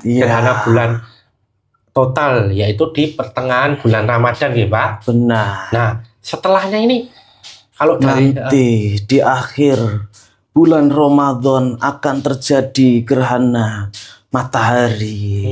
Gerhana bulan total yaitu di pertengahan bulan Ramadan ya Pak. Benar. Nah setelahnya ini kalau dari nanti di akhir bulan Ramadan akan terjadi gerhana matahari.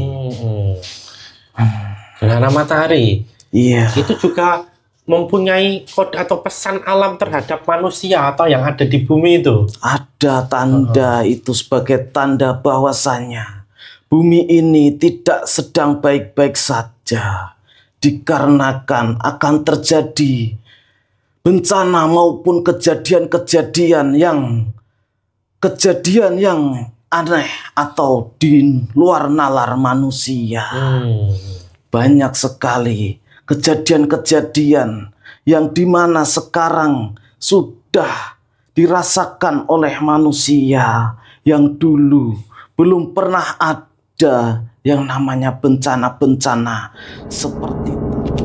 Gerhana matahari. Iya. Itu juga mempunyai kode atau pesan alam terhadap manusia atau yang ada di bumi itu. Ada tanda itu sebagai tanda bahwasannya bumi ini tidak sedang baik-baik saja, dikarenakan akan terjadi bencana maupun kejadian yang aneh atau di luar nalar manusia. Banyak sekali kejadian-kejadian yang dimana sekarang sudah dirasakan oleh manusia yang dulu belum pernah ada yang namanya bencana-bencana seperti itu.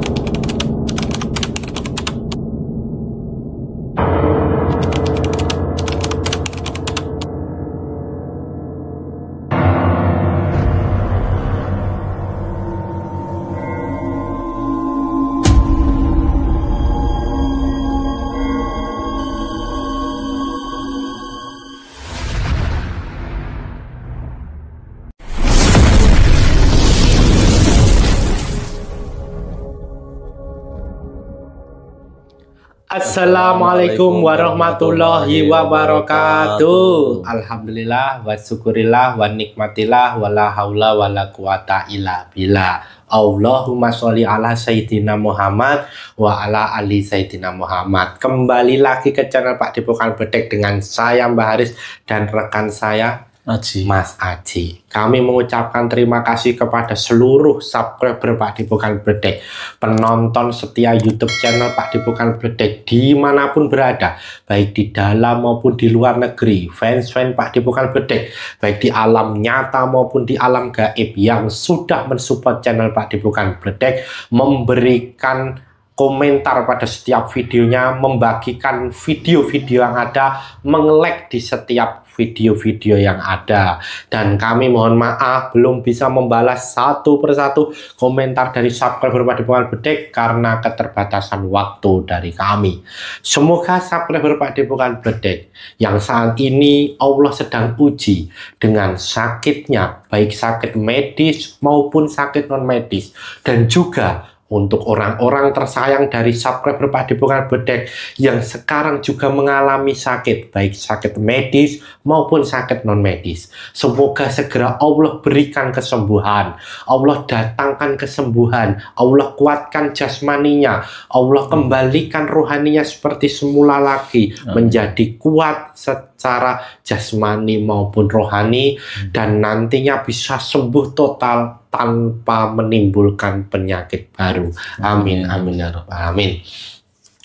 Assalamualaikum warahmatullahi wabarakatuh. Alhamdulillah wa syukurillah wa nikmatillah wa la haula wa la quwata illa billah. Allahumma sholli ala Sayyidina Muhammad wa ala ali Sayyidina Muhammad. Kembali lagi ke channel Pak Depokan Bedek dengan saya Mbak Haris dan rekan saya Aji. Mas Aji. Kami mengucapkan terima kasih kepada seluruh subscriber Pak Depokan Bedek, penonton setia YouTube channel Pak Depokan Bedek dimanapun berada, baik di dalam maupun di luar negeri, fans-fans Pak Depokan Bedek, baik di alam nyata maupun di alam gaib yang sudah mensupport channel Pak Depokan Bedek, memberikan komentar pada setiap videonya, membagikan video-video yang ada, meng-like di setiap video-video yang ada. Dan kami mohon maaf belum bisa membalas satu persatu komentar dari subscriber Pak Depokan Bedek karena keterbatasan waktu dari kami. Semoga subscriber Pak Depokan Bedek yang saat ini Allah sedang uji dengan sakitnya, baik sakit medis maupun sakit non medis, dan juga untuk orang-orang tersayang dari subscriber Pak Depokan Bedek yang sekarang juga mengalami sakit, baik sakit medis maupun sakit non medis. Semoga segera Allah berikan kesembuhan, Allah datangkan kesembuhan, Allah kuatkan jasmaninya, Allah kembalikan rohaninya seperti semula lagi, menjadi kuat secara jasmani maupun rohani, dan nantinya bisa sembuh total tanpa menimbulkan penyakit baru. Amin, amin ya rabbal alamin.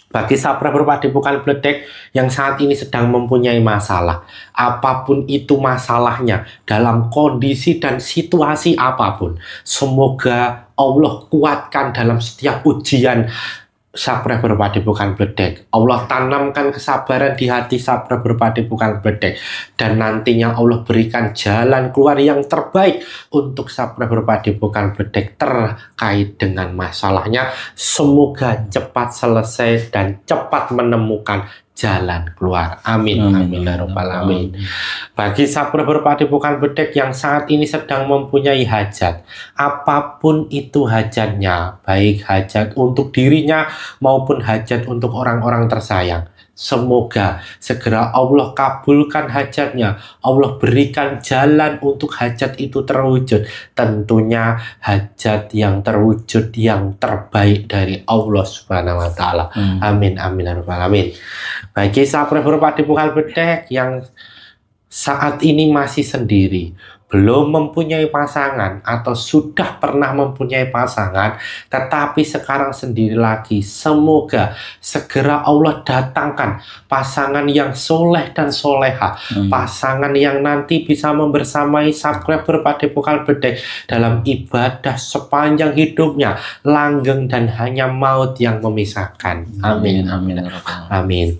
Bagi subscriber Pak Depokan Bedek yang saat ini sedang mempunyai masalah, apapun itu masalahnya, dalam kondisi dan situasi apapun, semoga Allah kuatkan dalam setiap ujian subscriber Pak Depokan Bedek. Allah tanamkan kesabaran di hati subscriber Pak Depokan Bedek, dan nantinya Allah berikan jalan keluar yang terbaik untuk subscriber Pak Depokan Bedek terkait dengan masalahnya. Semoga cepat selesai dan cepat menemukan jalan keluar. Amin, amin ya rabbal alamin. Bagi subscriber Pak Depokan Bedek yang saat ini sedang mempunyai hajat, apapun itu hajatnya, baik hajat untuk dirinya maupun hajat untuk orang-orang tersayang, semoga segera Allah kabulkan hajatnya, Allah berikan jalan untuk hajat itu terwujud. Tentunya hajat yang terwujud yang terbaik dari Allah Subhanahu wa Ta'ala. Amin, amin ya rabbal alamin. Bagi subscriber Pak Depokan Bedek yang saat ini masih sendiri, belum mempunyai pasangan atau sudah pernah mempunyai pasangan tetapi sekarang sendiri lagi, semoga segera Allah datangkan pasangan yang soleh dan soleha, pasangan yang nanti bisa membersamai subscriber Pak Depokan Bedek dalam ibadah sepanjang hidupnya, langgeng dan hanya maut yang memisahkan. Amin, amin, amin.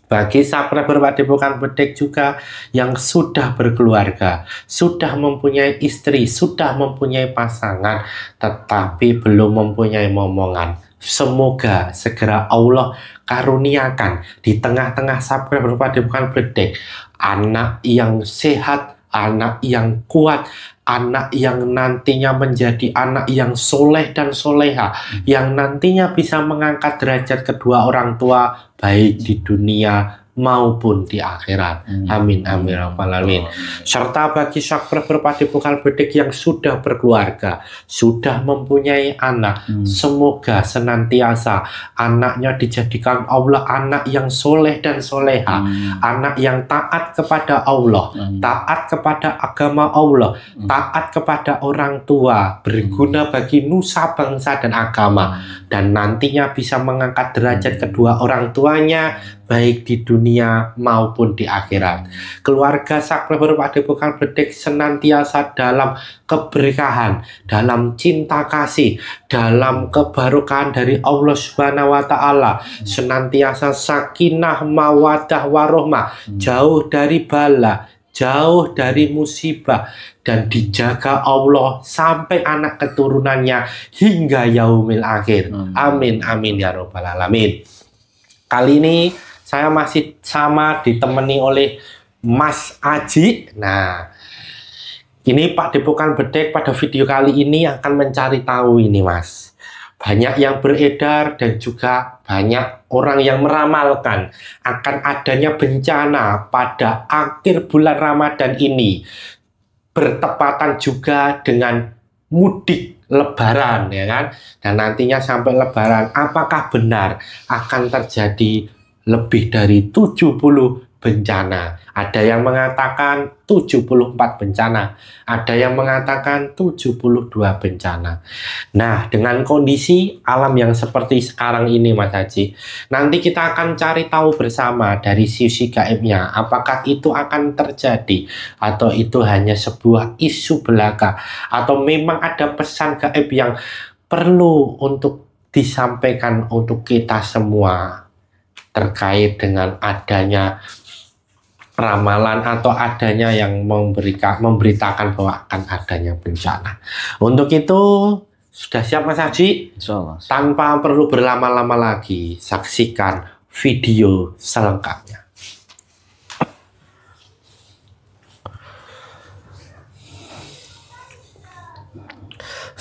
Bagi subscriber Pak Depokan Bedek juga yang sudah berkeluarga, sudah mempunyai istri, sudah mempunyai pasangan, tetapi belum mempunyai momongan. Semoga segera Allah karuniakan di tengah-tengah subscriber Pak Depokan Bedek anak yang sehat, anak yang kuat, anak yang nantinya menjadi anak yang soleh dan soleha, yang nantinya bisa mengangkat derajat kedua orang tua baik di dunia maupun di akhirat. Amin amin rabbal alamin. Serta bagi subscriber Pak Depokan Bedek yang sudah berkeluarga, sudah mempunyai anak, semoga senantiasa anaknya dijadikan Allah anak yang soleh dan soleha, anak yang taat kepada Allah, taat kepada agama Allah, taat kepada orang tua, berguna bagi nusa bangsa dan agama, dan nantinya bisa mengangkat derajat kedua orang tuanya baik di dunia maupun di akhirat. Keluarga subscriber Pak Depokan Bedek senantiasa dalam keberkahan, dalam cinta kasih, dalam keberkahan dari Allah Subhanahu wa Ta'ala, senantiasa sakinah mawadah warohmah, jauh dari bala, jauh dari musibah, dan dijaga Allah sampai anak keturunannya hingga yaumil akhir. Amin amin ya robbal alamin. Kali ini saya masih sama ditemani oleh Mas Aji. Nah, ini Pak Depokan Bedek pada video kali ini akan mencari tahu ini Mas. Banyak yang beredar dan juga banyak orang yang meramalkan akan adanya bencana pada akhir bulan Ramadan ini. Bertepatan juga dengan mudik Lebaran, ya kan? Dan nantinya sampai Lebaran, apakah benar akan terjadi lebih dari 70 bencana? Ada yang mengatakan 74 bencana, ada yang mengatakan 72 bencana. Nah, dengan kondisi alam yang seperti sekarang ini Mas Haji, nanti kita akan cari tahu bersama dari sisi gaibnya, apakah itu akan terjadi atau itu hanya sebuah isu belaka, atau memang ada pesan gaib yang perlu untuk disampaikan untuk kita semua terkait dengan adanya ramalan atau adanya yang memberitakan bahwa akan adanya bencana. Untuk itu sudah siap Mas Haji? Insyaallah. Tanpa perlu berlama-lama lagi, saksikan video selengkapnya.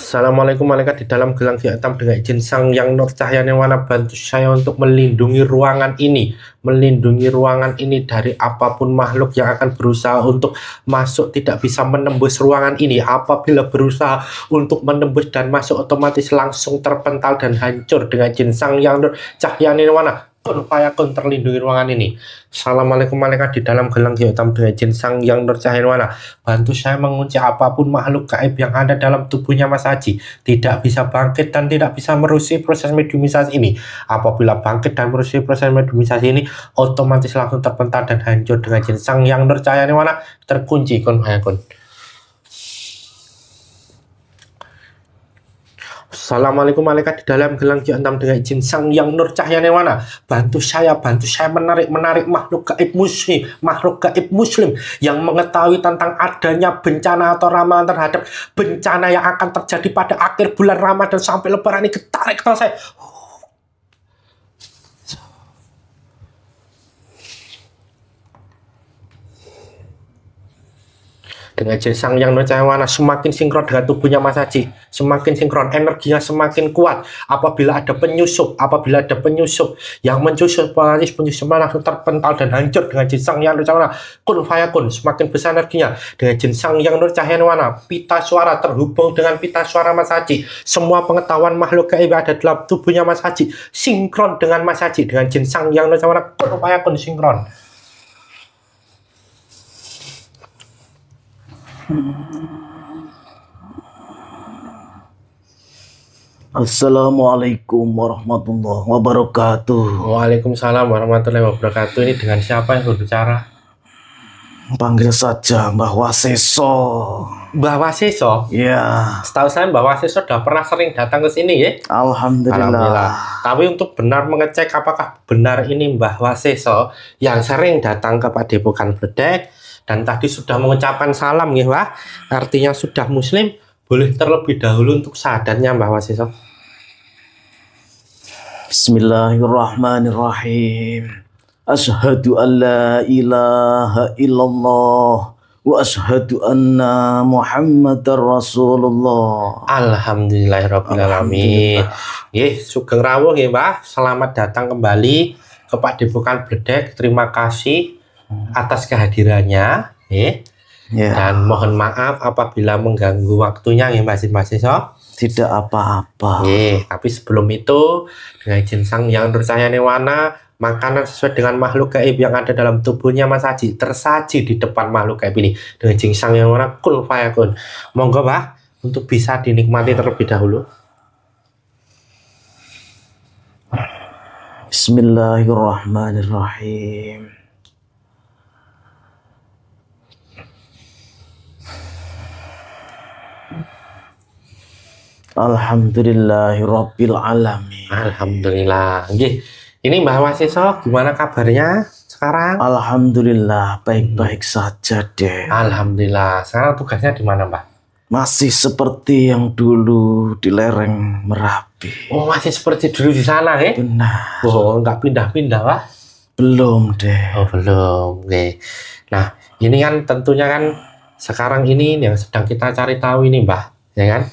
Assalamualaikum malaikat di dalam gelang hitam dengan izin Sang Yang Nur Cahya Nirwana, bantu saya untuk melindungi ruangan ini, dari apapun makhluk yang akan berusaha untuk masuk tidak bisa menembus ruangan ini. Apabila berusaha untuk menembus dan masuk, otomatis langsung terpental dan hancur dengan izin Sang Yang Nur Cahya Nirwana. Fayakun, terlindungi ruangan ini. Assalamualaikum malaikat di dalam gelang hitam dengan izin Sang Yang Nur Cahya Nirwana, bantu saya mengunci apapun makhluk gaib yang ada dalam tubuhnya Mas Haji, tidak bisa bangkit dan tidak bisa merusi proses mediumisasi ini. Apabila bangkit dan merusi proses mediumisasi ini, otomatis langsung terpental dan hancur dengan izin Sang Yang Nur Cahya Nirwana, terkunci. Kun fayakun. Assalamualaikum malaikat di dalam gelang hitam dengan izin Sang Yang Nur Cahya Nirwana, bantu saya menarik makhluk gaib muslim yang mengetahui tentang adanya bencana atau ramalan terhadap bencana yang akan terjadi pada akhir bulan Ramadan sampai Lebaran ini. Tarik saya. Dengan izin Sang Yang Nur Cahya Nirwana, semakin sinkron dengan tubuhnya Mas Haji, semakin sinkron, energinya semakin kuat. Apabila ada penyusup yang menyusup, penyusupnya langsung terpental dan hancur dengan izin Sang Yang Nur Cahya Nirwana. Kun fayakun, semakin besar energinya dengan izin Sang Yang Nur Cahya Nirwana. Pita suara terhubung dengan pita suara Mas Haji. Semua pengetahuan makhluk gaib ada dalam tubuhnya Mas Haji sinkron dengan Mas Haji dengan izin Sang Yang Nur Cahya Nirwana. Kun fayakun, sinkron. Assalamualaikum warahmatullahi wabarakatuh. Waalaikumsalam warahmatullahi wabarakatuh. Ini dengan siapa yang berbicara? Panggil saja Mbah Waseso. Mbah Waseso? Ya. Setahu saya Mbah Waseso sudah pernah sering datang ke sini ya. Alhamdulillah. Tapi untuk benar mengecek apakah benar ini Mbah Waseso yang sering datang ke Padepokan Bledek dan tadi sudah mengucapkan salam ya Mbah, artinya sudah muslim, boleh terlebih dahulu untuk syahadatnya Mbah Waseso. Bismillahirrahmanirrahim. Asyhadu an la ilaha illallah wa asyhadu anna Muhammadar Rasulullah. Alhamdulillahirrahmanirrahim. Sugeng rawuh ya Mbah. Selamat datang kembali ke Padepokan Bledek. Terima kasih atas kehadirannya. Dan mohon maaf apabila mengganggu waktunya ya Mbah Waseso. Tidak apa-apa. Tapi sebelum itu dengan izin Sang Yang Nurcahya Newana, makanan sesuai dengan makhluk gaib yang ada dalam tubuhnya Mas Haji tersaji di depan makhluk gaib ini dengan izin Sang Yang Nurcahya kun fayakun. Monggo Mbah untuk bisa dinikmati terlebih dahulu. Bismillahirrahmanirrahim. Alhamdulillahirabbil alamin. Alhamdulillah. Ini Mbah Waseso gimana kabarnya sekarang? Alhamdulillah baik-baik saja deh. Alhamdulillah. Sekarang tugasnya di mana Mbah? Masih seperti yang dulu di lereng Merapi. Oh masih seperti dulu di sana ya? Benar. Oh nggak pindah-pindah Pak? Belum deh. Oh belum. Nah ini kan tentunya kan sekarang ini yang sedang kita cari tahu ini Mbah, ya kan?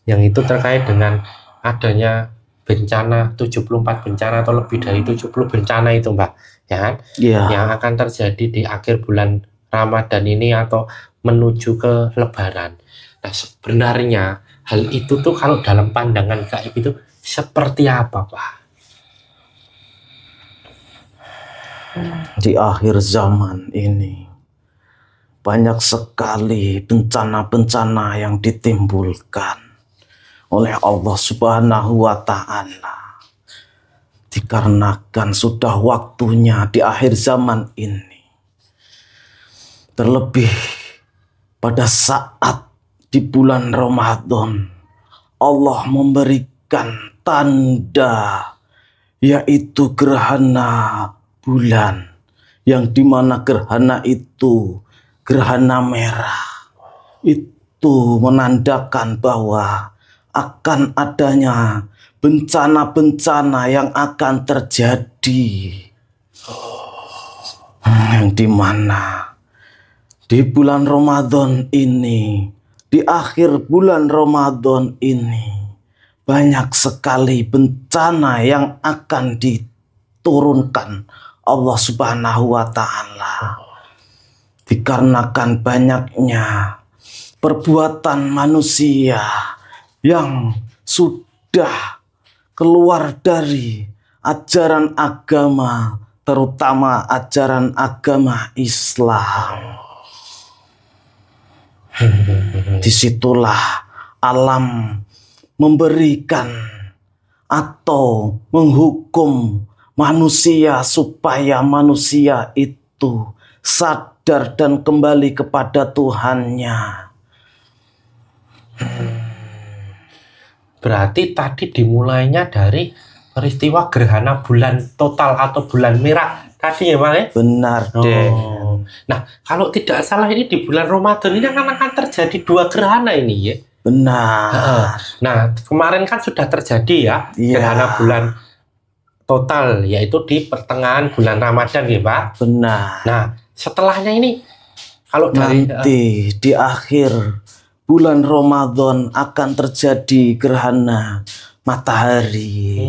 Yang itu terkait dengan adanya bencana 74 bencana atau lebih dari 70 bencana itu Mbak, ya kan? Yang akan terjadi di akhir bulan Ramadan ini atau menuju ke Lebaran. Nah sebenarnya hal itu tuh kalau dalam pandangan gaib itu seperti apa Pak? Di akhir zaman ini banyak sekali bencana-bencana yang ditimbulkan oleh Allah Subhanahu wa Ta'ala, dikarenakan sudah waktunya di akhir zaman ini, terlebih pada saat di bulan Ramadan Allah memberikan tanda, yaitu gerhana bulan, yang dimana gerhana itu gerhana merah, itu menandakan bahwa akan adanya bencana-bencana yang akan terjadi, yang dimana di bulan Ramadan ini, di akhir bulan Ramadan ini, banyak sekali bencana yang akan diturunkan Allah Subhanahu wa Ta'ala, dikarenakan banyaknya perbuatan manusia yang sudah keluar dari ajaran agama, terutama ajaran agama Islam. Disitulah alam memberikan atau menghukum manusia supaya manusia itu sadar dan kembali kepada Tuhannya. Berarti tadi dimulainya dari peristiwa gerhana bulan total atau bulan merah tadi ya Pak ya? Benar deh. Nah kalau tidak salah ini di bulan Ramadan ini akan terjadi dua gerhana ini ya? Benar. Nah kemarin kan sudah terjadi ya gerhana bulan total, yaitu di pertengahan bulan Ramadan ya Pak? Benar. Nah setelahnya ini kalau dari nanti di akhir bulan Ramadan akan terjadi gerhana matahari.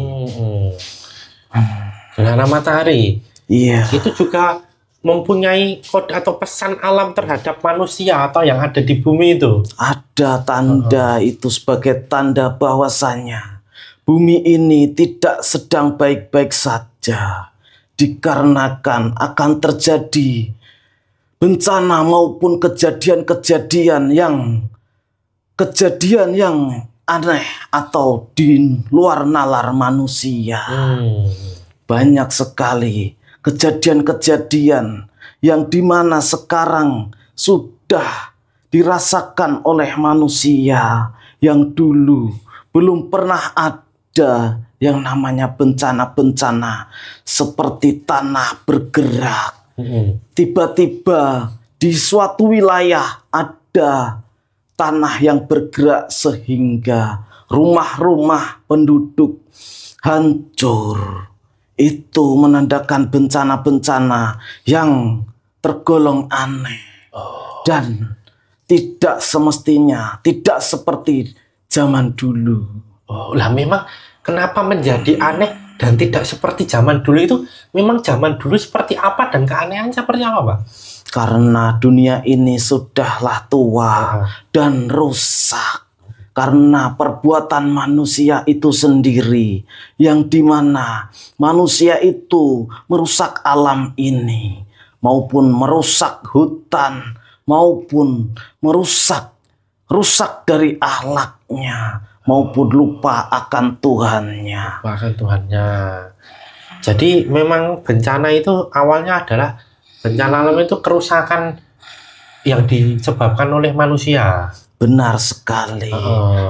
Gerhana matahari. Iya. Itu juga mempunyai kode atau pesan alam terhadap manusia atau yang ada di bumi itu. Ada tanda itu sebagai tanda bahwasanya bumi ini tidak sedang baik-baik saja, dikarenakan akan terjadi bencana maupun kejadian-kejadian yang aneh atau di luar nalar manusia. Banyak sekali kejadian-kejadian yang dimana sekarang sudah dirasakan oleh manusia yang dulu belum pernah ada yang namanya bencana-bencana seperti tanah bergerak. Tiba-tiba di suatu wilayah ada tanah yang bergerak sehingga rumah-rumah penduduk hancur. Itu menandakan bencana-bencana yang tergolong aneh. Dan tidak semestinya, tidak seperti zaman dulu. Lah memang kenapa menjadi aneh dan tidak seperti zaman dulu itu? Memang zaman dulu seperti apa dan keanehan seperti apa, Pak? Karena dunia ini sudahlah tua dan rusak. Karena perbuatan manusia itu sendiri, yang dimana manusia itu merusak alam ini, maupun merusak hutan, maupun rusak dari akhlaknya, maupun lupa akan Tuhannya. Lupa akan Tuhannya. Jadi memang bencana itu awalnya adalah bencana alam itu kerusakan yang disebabkan oleh manusia. Benar sekali,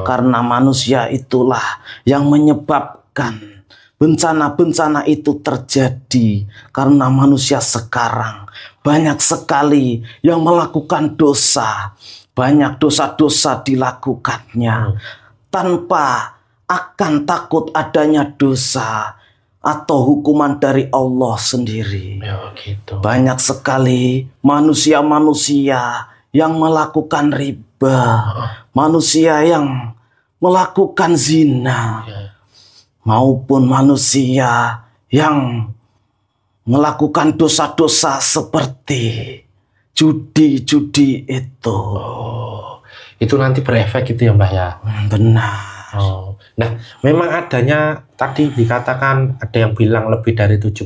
karena manusia itulah yang menyebabkan bencana-bencana itu terjadi. Karena manusia sekarang banyak sekali yang melakukan dosa, banyak dosa-dosa dilakukannya tanpa akan takut adanya dosa atau hukuman dari Allah sendiri. Ya, gitu. Banyak sekali manusia-manusia yang melakukan riba, manusia yang melakukan zina, maupun manusia yang melakukan dosa-dosa seperti judi-judi itu. Itu nanti berefek gitu ya, Mbah ya? Benar. Nah, memang adanya tadi dikatakan ada yang bilang lebih dari 70,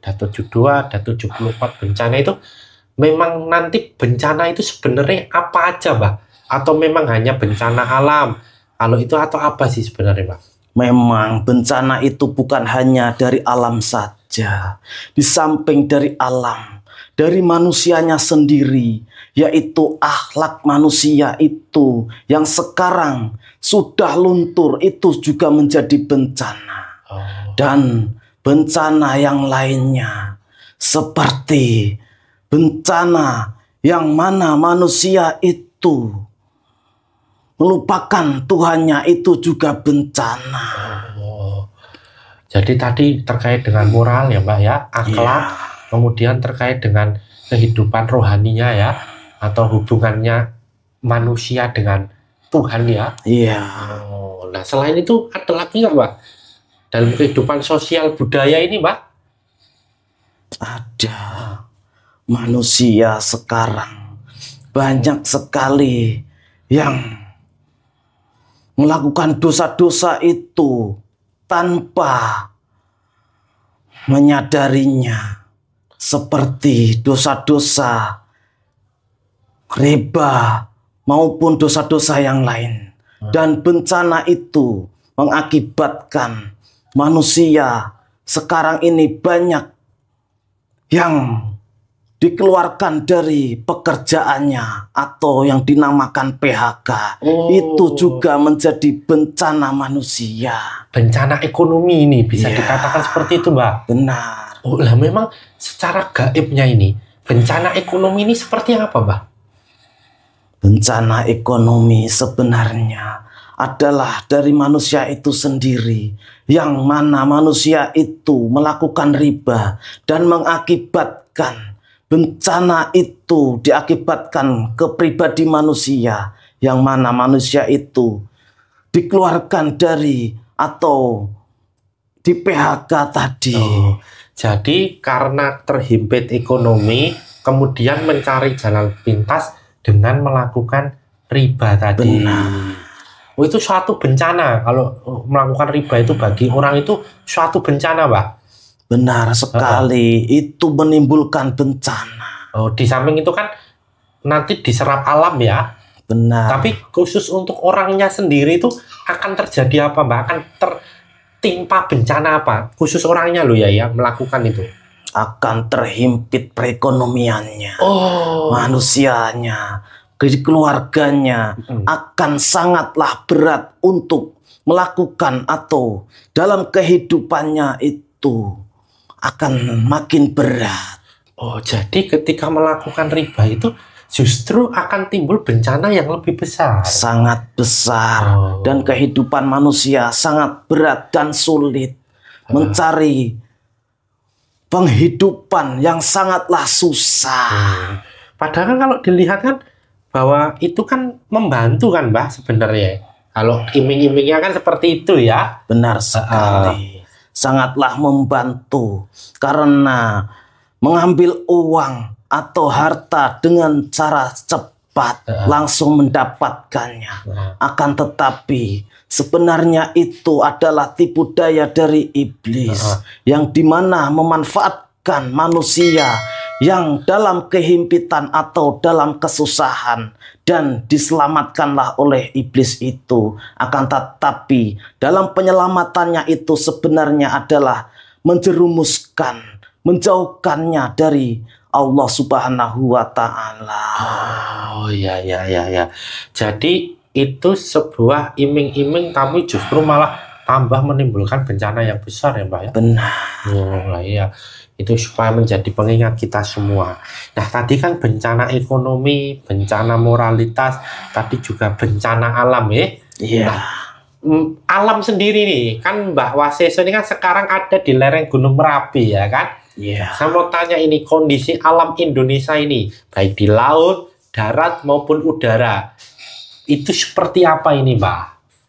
ada 72, ada 74 bencana itu. Memang nanti bencana itu sebenarnya apa aja, Mbak? Atau memang hanya bencana alam? Kalau itu atau apa sih sebenarnya, Mbak? Memang bencana itu bukan hanya dari alam saja. Di samping dari alam, dari manusianya sendiri, yaitu akhlak manusia itu yang sekarang sudah luntur, itu juga menjadi bencana. Dan bencana yang lainnya seperti bencana yang mana manusia itu melupakan Tuhannya, itu juga bencana. Jadi tadi terkait dengan moral ya, Mbak ya, akhlak, kemudian terkait dengan kehidupan rohaninya ya, atau hubungannya manusia dengan Tuhan ya. Iya. Nah selain itu ada lagi nggak, Mbak, dalam kehidupan sosial budaya ini, Mbak? Ada. Manusia sekarang banyak sekali yang melakukan dosa-dosa itu tanpa menyadarinya, seperti dosa-dosa riba maupun dosa-dosa yang lain. Dan bencana itu mengakibatkan manusia sekarang ini banyak yang dikeluarkan dari pekerjaannya atau yang dinamakan PHK. Itu juga menjadi bencana manusia. Bencana ekonomi ini bisa dikatakan seperti itu, Mbak. Benar. Lah memang secara gaibnya ini bencana ekonomi ini seperti apa, Mbak? Bencana ekonomi sebenarnya adalah dari manusia itu sendiri, yang mana manusia itu melakukan riba dan mengakibatkan bencana itu diakibatkan ke pribadi manusia, yang mana manusia itu dikeluarkan dari atau di PHK tadi. Jadi karena terhimpit ekonomi, kemudian mencari jalan pintas dengan melakukan riba tadi. Benar. Itu suatu bencana. Kalau melakukan riba itu bagi orang itu suatu bencana, Pak. Benar sekali, itu menimbulkan bencana. Di samping itu kan nanti diserap alam ya. Benar. Tapi khusus untuk orangnya sendiri itu akan terjadi apa, Mbak? Akan tertimpa bencana apa? Khusus orangnya loh ya, melakukan itu. akan terhimpit perekonomiannya. Manusianya, keluarganya akan sangatlah berat untuk melakukan atau dalam kehidupannya itu akan makin berat. Oh, jadi ketika melakukan riba itu justru akan timbul bencana yang lebih besar. Sangat besar. Dan kehidupan manusia sangat berat dan sulit. Mencari penghidupan yang sangatlah susah. Padahal kan kalau dilihat kan bahwa itu kan membantu kan Mbah sebenarnya. Kalau iming-imingnya kan seperti itu ya. Benar sekali. Sangatlah membantu. Karena mengambil uang atau harta dengan cara cepat langsung mendapatkannya. Akan tetapi sebenarnya itu adalah tipu daya dari iblis yang dimana memanfaatkan manusia yang dalam kehimpitan atau dalam kesusahan dan diselamatkanlah oleh iblis itu. Akan tetapi dalam penyelamatannya itu sebenarnya adalah menjerumuskan, menjauhkannya dari Allah Subhanahu wa Ta'ala. Oh ya. Jadi itu sebuah iming-iming tapi justru malah tambah menimbulkan bencana yang besar ya Mbak ya. Benar. Oh iya, itu supaya menjadi pengingat kita semua. Nah tadi kan bencana ekonomi, bencana moralitas, tadi juga bencana alam ya. Iya. Nah, alam sendiri nih kan Mbak Waseso ini kan sekarang ada di lereng Gunung Merapi ya kan. Iya. Saya mau tanya ini kondisi alam Indonesia ini baik di laut, darat maupun udara. Itu seperti apa ini, Mbak?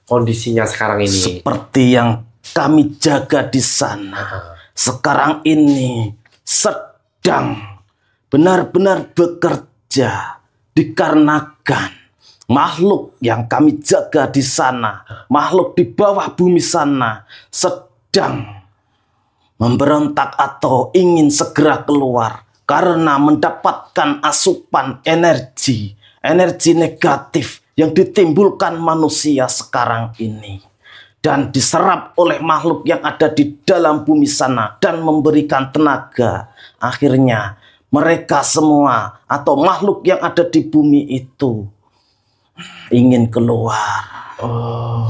Kondisinya sekarang ini? Seperti yang kami jaga di sana. Sekarang ini sedang benar-benar bekerja dikarenakan makhluk yang kami jaga di sana, makhluk di bawah bumi sana sedang memberontak atau ingin segera keluar karena mendapatkan asupan energi negatif yang ditimbulkan manusia sekarang ini dan diserap oleh makhluk yang ada di dalam bumi sana dan memberikan tenaga. Akhirnya mereka semua atau makhluk yang ada di bumi itu ingin keluar.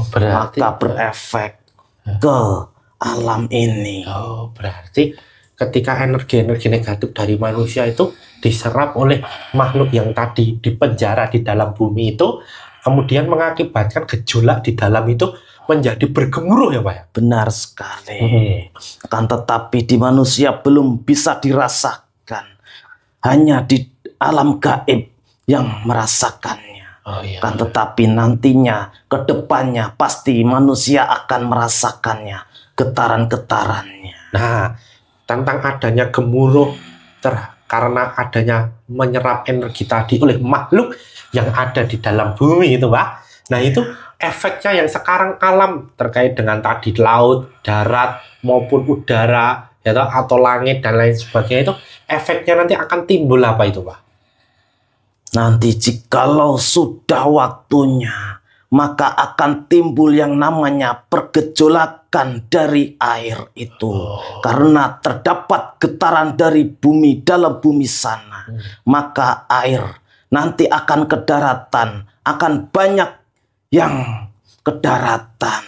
Berarti maka berefek ke alam ini. Berarti ketika energi-energi negatif dari manusia itu diserap oleh makhluk yang tadi dipenjara di dalam bumi itu, kemudian mengakibatkan gejolak di dalam itu menjadi bergemuruh ya Pak ya? Benar sekali. Akan tetapi di manusia belum bisa dirasakan. Hanya di alam gaib yang merasakannya. Akan tetapi nantinya, ke depannya pasti manusia akan merasakannya, getaran-getarannya. Nah, tentang adanya gemuruh karena adanya menyerap energi tadi oleh makhluk yang ada di dalam bumi itu Pak. Nah itu efeknya yang sekarang alam terkait dengan tadi laut, darat maupun udara ya, atau langit dan lain sebagainya, itu efeknya nanti akan timbul apa itu Pak? Nanti jikalau sudah waktunya, maka akan timbul yang namanya pergejolakan dari air itu. Karena terdapat getaran dari bumi dalam bumi sana. Maka air nanti akan ke daratan. Akan banyak yang ke daratan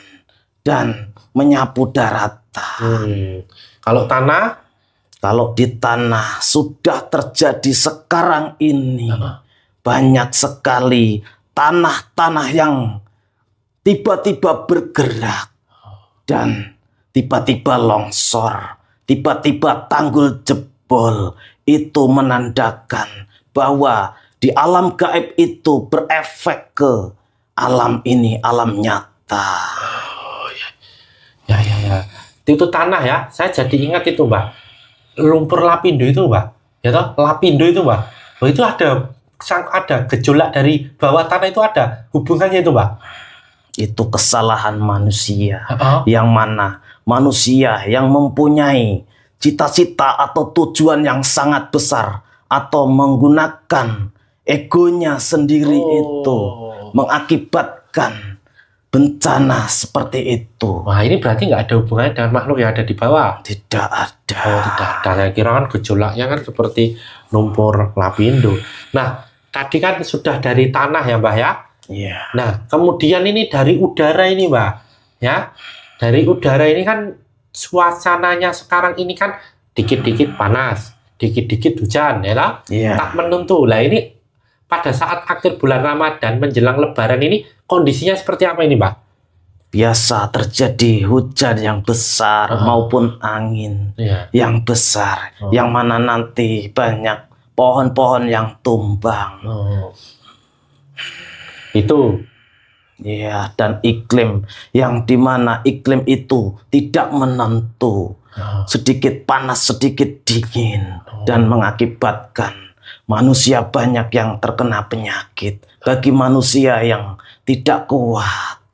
dan menyapu daratan. Kalau tanah? Kalau di tanah sudah terjadi sekarang ini. Banyak sekali tanah-tanah yang tiba-tiba bergerak dan tiba-tiba longsor, tiba-tiba tanggul jebol. Itu menandakan bahwa di alam gaib itu berefek ke alam ini, alam nyata. Ya. Itu tanah ya. Saya jadi ingat itu Mbak. Lumpur Lapindo itu Mbak. Ya toh, Lapindo itu Mbak. Itu ada gejolak dari bawah tanah, itu ada hubungannya itu Mbak. Itu kesalahan manusia. Yang mana manusia yang mempunyai cita-cita atau tujuan yang sangat besar atau menggunakan egonya sendiri itu mengakibatkan bencana seperti itu. Wah, ini berarti nggak ada hubungannya dengan makhluk yang ada di bawah? Tidak ada. Oh, tidak ada. Saya kira kan gejolaknya kan seperti lumpur lapindo. Nah, tadi kan sudah dari tanah ya, Mbah ya? Iya. Nah, kemudian ini dari udara ini, Mbah. Ya, dari udara ini kan suasananya sekarang ini kan dikit-dikit panas, dikit-dikit hujan, ya lah? Iya. Tak menentu. Lah ini pada saat akhir bulan Ramadan menjelang Lebaran ini kondisinya seperti apa ini, Mbak? Biasa terjadi hujan yang besar maupun angin yang besar, yang mana nanti banyak pohon-pohon yang tumbang. Itu. Ya, dan iklim yang dimana iklim itu tidak menentu, sedikit panas, sedikit dingin, dan mengakibatkan manusia banyak yang terkena penyakit. Bagi manusia yang tidak kuat.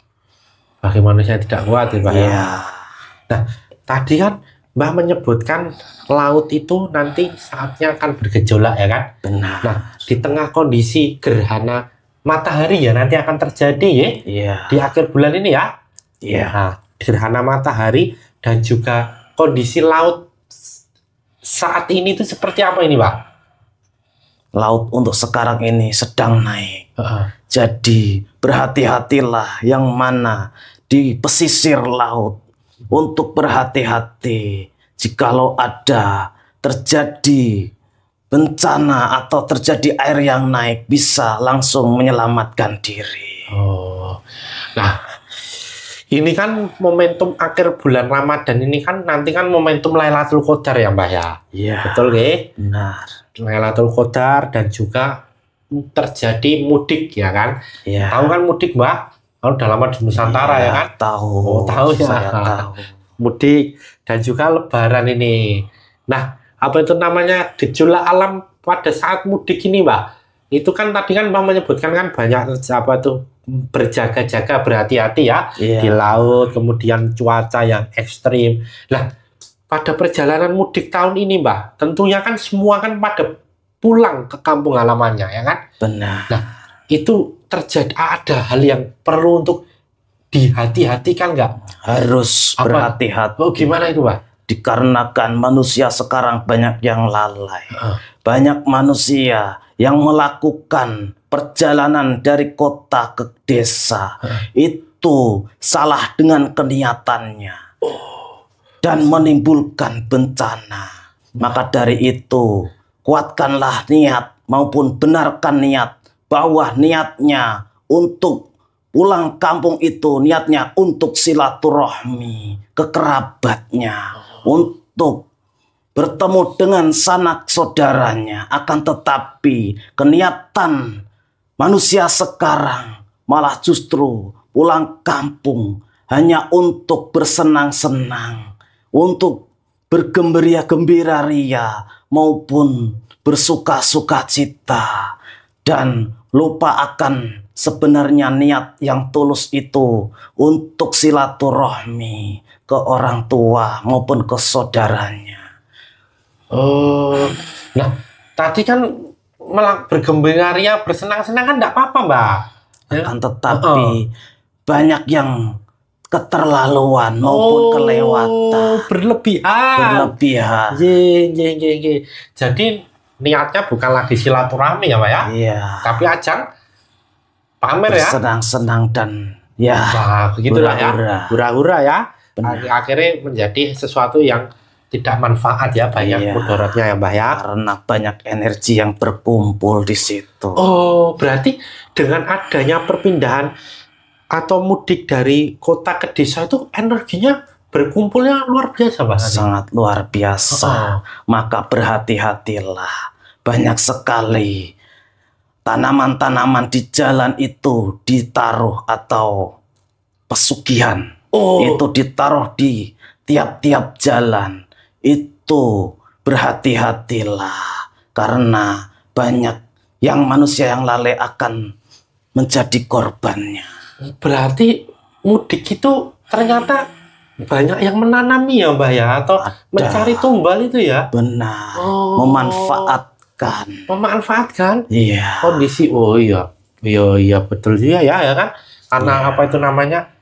Bagi manusia yang tidak kuat, ya, Pak. Ya. Nah, tadi kan Mbah menyebutkan laut itu nanti saatnya akan bergejolak, ya kan? Benar. Nah, di tengah kondisi gerhana matahari ya nanti akan terjadi ya, di akhir bulan ini ya. Iya. Nah, gerhana matahari dan juga kondisi laut saat ini itu seperti apa ini, Pak? Laut untuk sekarang ini sedang naik. Jadi berhati-hatilah yang mana di pesisir laut untuk berhati-hati jikalau ada terjadi bencana atau terjadi air yang naik bisa langsung menyelamatkan diri. Nah, ini kan momentum akhir bulan Ramadan ini kan nanti kan momentum Lailatul Qadar ya, Mbah ya. Iya. Betul nggih? Benar. Lailatul Qadar dan juga terjadi mudik ya kan? Iya. Tahu kan mudik, Mbah? Kalau dalam di Nusantara ya kan? Tahu. Tahu ya. Saya tahu. Mudik dan juga Lebaran ini. Nah, apa itu namanya gejolak alam pada saat mudik ini, Mbak? Itu kan tadi kan Mbak menyebutkan kan banyak apa tuh berjaga-jaga, berhati-hati ya di laut, kemudian cuaca yang ekstrim. Nah, pada perjalanan mudik tahun ini, Mbak, tentunya kan semua kan pada pulang ke kampung halamannya, ya kan? Benar. Nah, itu terjadi ada hal yang perlu untuk dihati-hatikan nggak? Harus berhati-hati. Oh, gimana itu, Pak? Dikarenakan manusia sekarang banyak yang lalai. Banyak manusia yang melakukan perjalanan dari kota ke desa. Itu salah dengan keniatannya. Dan menimbulkan bencana. Maka dari itu, kuatkanlah niat maupun benarkan niat bahwa niatnya untuk pulang kampung itu niatnya untuk silaturahmi ke kerabatnya, untuk bertemu dengan sanak saudaranya. Akan tetapi keniatan manusia sekarang malah justru pulang kampung hanya untuk bersenang-senang, untuk bergembira-gembira ria maupun bersuka-suka cita, dan lupa akan sebenarnya niat yang tulus itu untuk silaturahmi ke orang tua maupun ke saudaranya. Nah, tadi kan bergembira ria, bersenang-senang kan tidak apa-apa, Mbak. Akan tetapi banyak yang keterlaluan maupun kelewatan, berlebihan. Jadi niatnya bukan lagi silaturahmi ya, Pak ya? Iya. Tapi ajang pamer ya. Senang-senang dan ya. Nah, begitulah ya. Hura-hura ya. Akhirnya menjadi sesuatu yang tidak manfaat ya, banyak mudaratnya ya, Mbah ya. Karena banyak energi yang berkumpul di situ. Oh, berarti dengan adanya perpindahan atau mudik dari kota ke desa itu energinya berkumpulnya luar biasa, Mbah. Sangat luar biasa. Maka berhati-hatilah. Banyak sekali tanaman-tanaman di jalan itu ditaruh atau pesugihan. Itu ditaruh di tiap-tiap jalan. Itu berhati-hatilah. Karena banyak yang manusia yang lalai akan menjadi korbannya. Berarti mudik itu ternyata banyak yang menanami ya, Mbah ya, atau mencari tumbal itu ya? Benar. Memanfaatkan. Memanfaatkan Iya. kondisi. Oh iya betul juga ya kan. karena apa itu namanya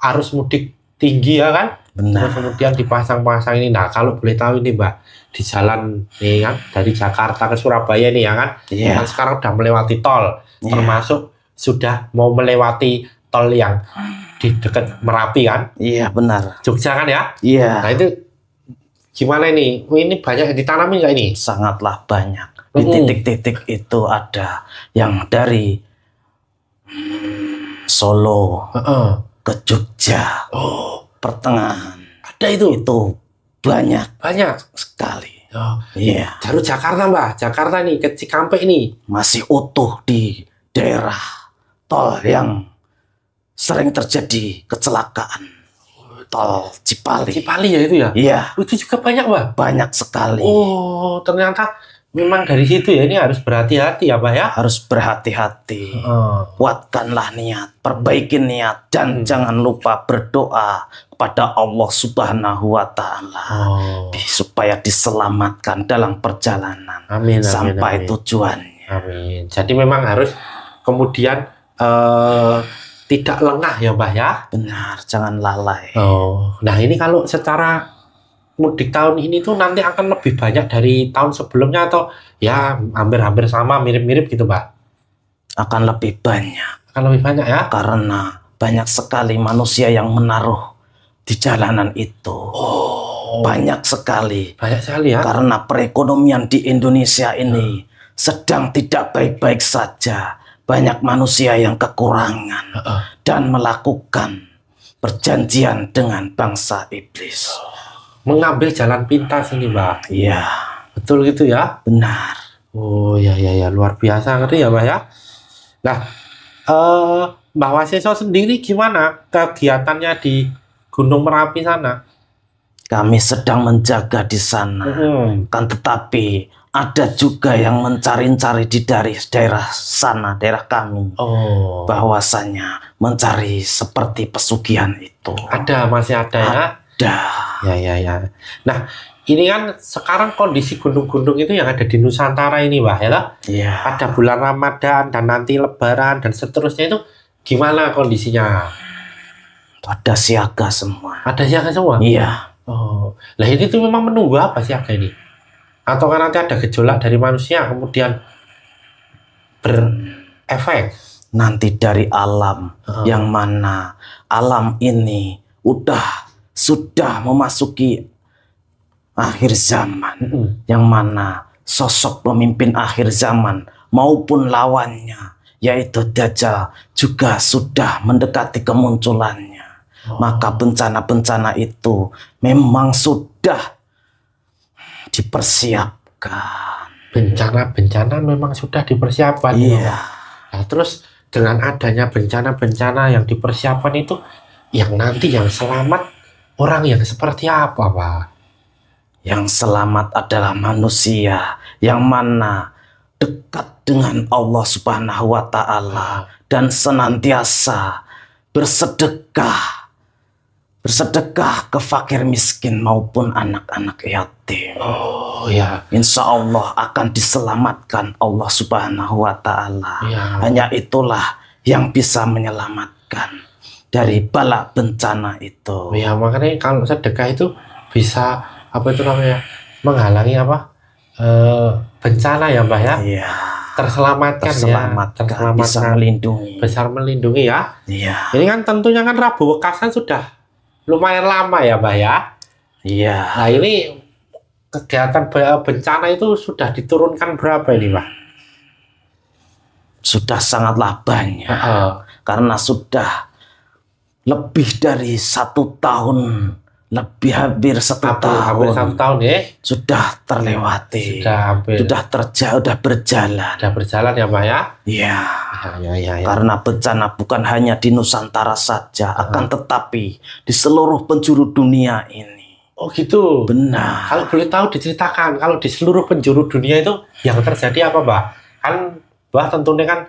arus mudik tinggi ya kan. Benar. Terus kemudian dipasang-pasang ini. Nah kalau boleh tahu ini Mbak, di jalan nih kan dari Jakarta ke Surabaya nih ya kan, kan sekarang udah melewati tol, termasuk sudah mau melewati tol yang di dekat Merapi kan. Iya benar. Jogja kan ya. Iya. Nah itu gimana ini? Ini banyak yang ditanami nggak ini? Sangatlah banyak. Di titik-titik itu ada yang dari Solo ke Jogja. Pertengahan. Ada itu? Itu banyak. Banyak Sekali. Iya. Jalur Jakarta Mbak. Jakarta nih ke Cikampek nih. Masih utuh di daerah tol yang sering terjadi kecelakaan. Tol Cipali. Cipali ya itu ya? Iya. Itu juga banyak Mbak? Banyak sekali. Oh ternyata memang dari situ ya, ini harus berhati-hati ya Pak ya? Harus berhati-hati. Kuatkanlah niat, perbaiki niat, dan jangan lupa berdoa kepada Allah Subhanahu wa Ta'ala supaya diselamatkan dalam perjalanan sampai tujuannya. Amin. Jadi memang harus kemudian tidak lengah ya Mbak ya? Benar, jangan lalai. Nah ini kalau secara mudik tahun ini tuh nanti akan lebih banyak dari tahun sebelumnya atau ya hampir-hampir sama, mirip-mirip gitu Mbak? Akan lebih banyak. Akan lebih banyak ya? Karena banyak sekali manusia yang menaruh di jalanan itu. Banyak sekali. Banyak sekali ya? Karena perekonomian di Indonesia ini sedang tidak baik-baik saja. Banyak manusia yang kekurangan dan melakukan perjanjian dengan bangsa iblis. Mengambil jalan pintas ini Mbak. Iya. Betul gitu ya? Benar. Oh ya luar biasa ngerti ya Mbak ya. Nah Mbak Wasiso sendiri gimana kegiatannya di Gunung Merapi sana? Kami sedang menjaga di sana. Kan tetapi ada juga yang mencari-cari di daerah sana, daerah kami. Bahwasanya mencari seperti pesugihan itu. Ada, masih ada ya? Ya. Nah, ini kan sekarang kondisi gunung-gunung itu yang ada di Nusantara ini, Mbak, ya? Iya. Ada bulan Ramadan dan nanti Lebaran dan seterusnya itu gimana kondisinya? Ada siaga semua. Ada siaga semua? Iya. Lah ini tuh memang menunggu apa siaga ini? Atau kan nanti ada gejolak dari manusia kemudian berefek? Nanti dari alam, yang mana alam ini sudah memasuki akhir zaman, yang mana sosok pemimpin akhir zaman maupun lawannya yaitu Dajjal juga sudah mendekati kemunculannya. Maka bencana-bencana itu memang sudah dipersiapkan. Bencana-bencana memang sudah dipersiapkan. Iya. Nah, terus dengan adanya bencana-bencana yang dipersiapkan itu, yang nanti yang selamat orang yang seperti apa, Pak? Yang selamat adalah manusia yang mana dekat dengan Allah Subhanahu wa Ta'ala dan senantiasa bersedekah ke fakir miskin maupun anak-anak yatim. Insya Allah akan diselamatkan Allah Subhanahu wa Ta'ala. Hanya itulah yang bisa menyelamatkan dari bala bencana itu. Ya, makanya kalau sedekah itu bisa apa itu namanya, menghalangi apa bencana ya Mbak ya? Iya. Terselamatkan, bisa melindungi. Besar melindungi ya. Iya. Ini kan tentunya kan Rabu Wekasan sudah lumayan lama ya Mbak ya. Iya. Nah ini kegiatan bencana itu sudah diturunkan berapa ini Mbak? Sudah sangatlah banyak. Karena sudah lebih dari 1 tahun, hampir satu tahun ya. Sudah terlewati. Sudah berjalan ya Mbak ya. Iya. Karena bencana bukan hanya di Nusantara saja, akan tetapi di seluruh penjuru dunia ini. Oh gitu. Benar. Kalau boleh tahu diceritakan, kalau di seluruh penjuru dunia itu yang terjadi apa Mbak? Kan Mbak tentunya kan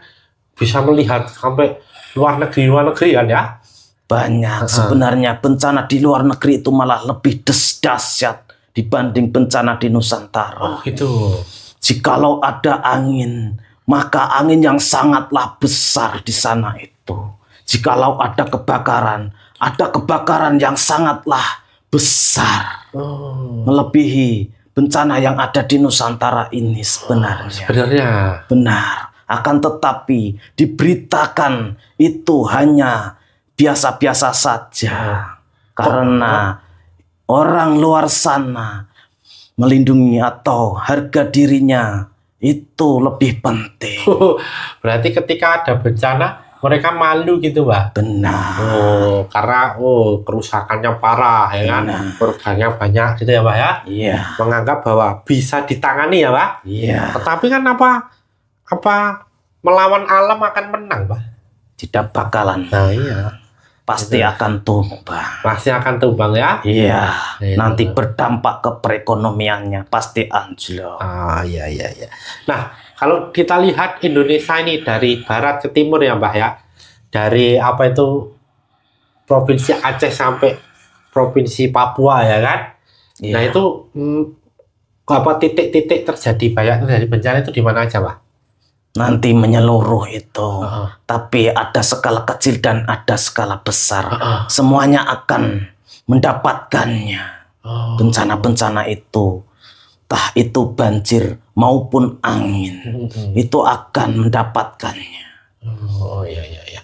bisa melihat sampai luar negeri kan ya? Banyak. Sebenarnya bencana di luar negeri itu malah lebih dahsyat dibanding bencana di Nusantara. Oh gitu. Jikalau ada angin, maka angin yang sangatlah besar di sana itu. jikalau ada kebakaran yang sangatlah besar, melebihi bencana yang ada di Nusantara ini sebenarnya. Benar. Akan tetapi diberitakan itu hanya biasa-biasa saja. Karena orang luar sana melindungi atau harga dirinya itu lebih penting. Berarti ketika ada bencana mereka malu gitu, Mbak? Benar. Karena kerusakannya parah ya kan, korbannya banyak gitu ya, Mbak ya? Iya. Menganggap bahwa bisa ditangani ya, Mbak? Iya. Tetapi kan apa melawan alam akan menang, Mbak? Tidak bakalan. Nah iya. Pasti akan tumbang. Pasti akan tumbang ya? Iya. Nanti berdampak ke perekonomiannya pasti anjlok. Iya. Nah, kalau kita lihat Indonesia ini dari barat ke timur ya, Mbak ya, dari provinsi Aceh sampai provinsi Papua ya kan. Iya. Nah itu titik-titik terjadi banyak terjadi bencana itu di mana aja, Mbak? Nanti menyeluruh itu, tapi ada skala kecil dan ada skala besar. Semuanya akan mendapatkannya. Bencana-bencana itu, entah itu banjir maupun angin, itu akan mendapatkannya. Iya.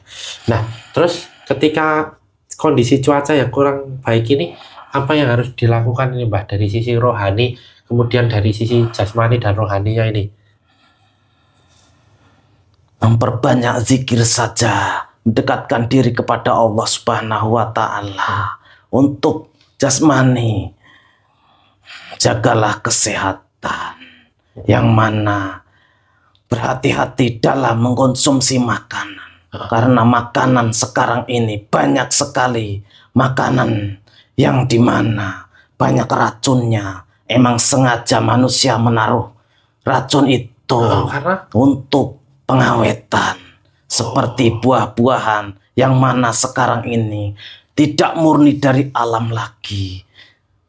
Nah, terus ketika kondisi cuaca yang kurang baik ini, apa yang harus dilakukan ini, Mbak, dari sisi rohani, kemudian dari sisi jasmani dan rohaninya ini? Memperbanyak zikir saja, mendekatkan diri kepada Allah Subhanahu wa Ta'ala. Untuk jasmani, jagalah kesehatan, yang mana berhati-hati dalam mengkonsumsi makanan. Karena makanan sekarang ini banyak sekali makanan yang dimana banyak racunnya. Emang sengaja manusia menaruh racun itu untuk pengawetan, seperti buah-buahan yang mana sekarang ini tidak murni dari alam lagi,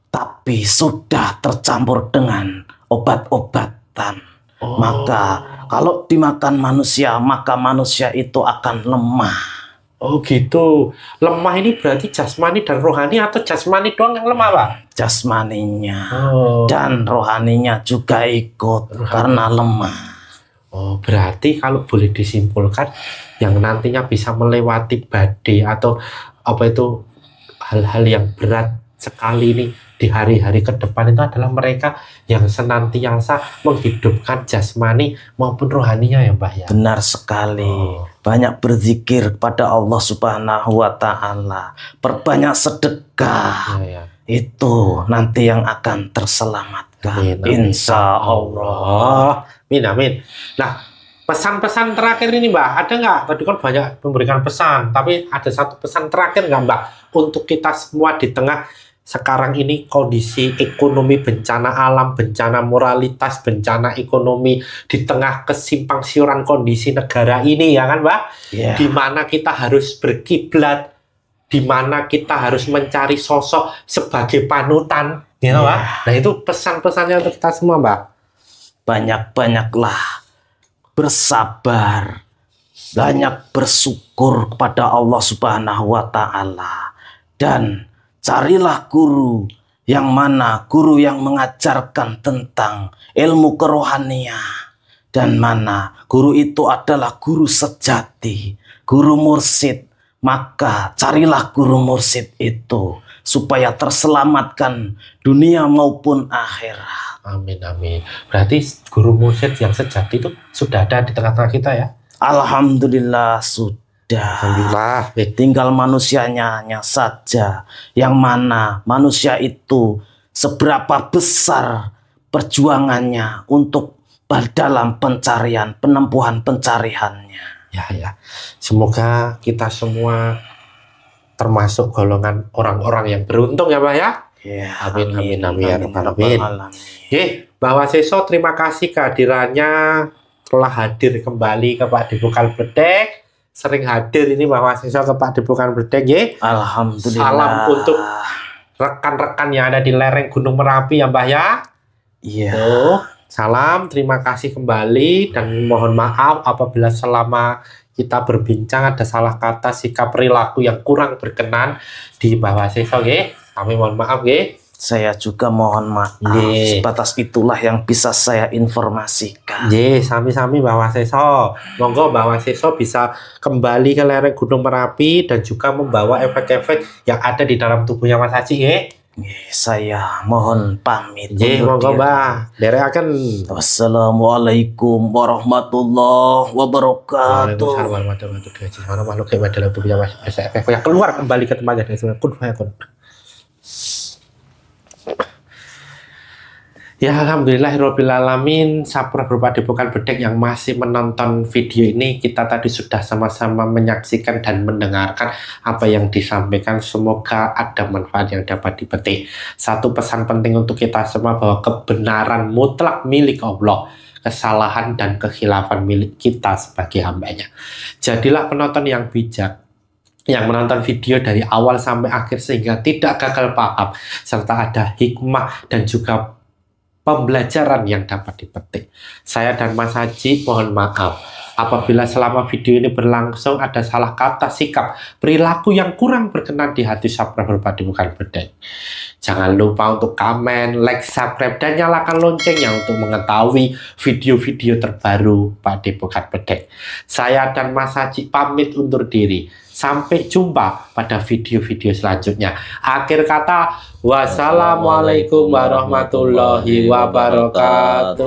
tapi sudah tercampur dengan obat-obatan. Maka kalau dimakan manusia, maka manusia itu akan lemah. Oh gitu. Lemah ini berarti jasmani dan rohani atau jasmani doang yang lemah, Pak? Jasmaninya dan rohaninya juga ikut karena lemah. Berarti kalau boleh disimpulkan, yang nantinya bisa melewati badai atau hal-hal yang berat sekali ini di hari-hari ke depan itu adalah mereka yang senantiasa menghidupkan jasmani maupun rohaninya ya, Mbak ya. Benar sekali. Banyak berzikir kepada Allah Subhanahu wa Ta'ala. Perbanyak sedekah. Itu nanti yang akan terselamatkan. Insya Allah. Amin. Nah, pesan-pesan terakhir ini, Mbak, ada nggak? Tadi kan banyak memberikan pesan, tapi ada satu pesan terakhir nggak, Mbak, untuk kita semua di tengah sekarang ini kondisi ekonomi, bencana alam, bencana moralitas, bencana ekonomi, di tengah kesimpang siuran kondisi negara ini, ya kan, Mbak? Di mana kita harus berkiblat, di mana kita harus mencari sosok sebagai panutan, gitu, Mbak. Nah, itu pesan-pesannya untuk kita semua, Mbak. Banyak-banyaklah bersabar, banyak bersyukur kepada Allah Subhanahu wa Ta'ala, dan carilah guru yang mana guru yang mengajarkan tentang ilmu kerohanian, dan mana guru itu adalah guru sejati, guru mursyid. Maka carilah guru mursyid itu supaya terselamatkan dunia maupun akhirat. Amin. Berarti guru mursyid yang sejati itu sudah ada di tengah-tengah kita ya? Alhamdulillah sudah. Alhamdulillah. Tinggal manusianya saja, yang mana manusia itu seberapa besar perjuangannya untuk dalam penempuhan pencariannya. Ya. Semoga kita semua termasuk golongan orang-orang yang beruntung ya, Pak ya. Amin. Mbak Waseso, terima kasih kehadirannya, telah hadir kembali ke Padepokan Bledek. Sering hadir ini Mbak Waseso ke Padepokan Bledek, ya. Alhamdulillah. Salam untuk rekan-rekan yang ada di lereng Gunung Merapi ya, Mbak ya. Iya. Salam, terima kasih kembali dan mohon maaf apabila selama kita berbincang ada salah kata, sikap, perilaku yang kurang berkenan di bawah sesa nggih. Kami mohon maaf nggih. Saya juga mohon maaf. Sebatas itulah yang bisa saya informasikan. Sami-sami Mbah Waseso. Monggo Mbah Waseso bisa kembali ke lereng Gunung Merapi dan juga membawa efek-efek yang ada di dalam tubuhnya Mas Haji nggih. Saya mohon pamit. Monggo Mbah. Derekaken. Wassalamualaikum warahmatullahi wabarakatuh. Waalaikumsalam warahmatullahi wabarakatuh. Mana makhluk yang dalam tubuhnya Mas efek yang keluar kembali ke tempatnya dari kun fayakun. Ya alhamdulillahirrabbilalamin, Sapra Berpadepokan Bedek yang masih menonton video ini, kita tadi sudah sama-sama menyaksikan dan mendengarkan apa yang disampaikan. Semoga ada manfaat yang dapat dipetik. Satu pesan penting untuk kita semua bahwa kebenaran mutlak milik Allah, kesalahan dan kekhilafan milik kita sebagai hambanya. Jadilah penonton yang bijak, yang menonton video dari awal sampai akhir sehingga tidak gagal paham, serta ada hikmah dan juga pembelajaran yang dapat dipetik. Saya dan Mas Haji mohon maaf apabila selama video ini berlangsung ada salah kata, sikap, perilaku yang kurang berkenan di hati Sapra Berpadepokan Bedek. Jangan lupa untuk komen, like, subscribe, dan nyalakan loncengnya untuk mengetahui video-video terbaru Padepokan Bedek. Saya dan Mas Haji pamit undur diri. Sampai jumpa pada video-video selanjutnya. Akhir kata, wassalamualaikum warahmatullahi wabarakatuh.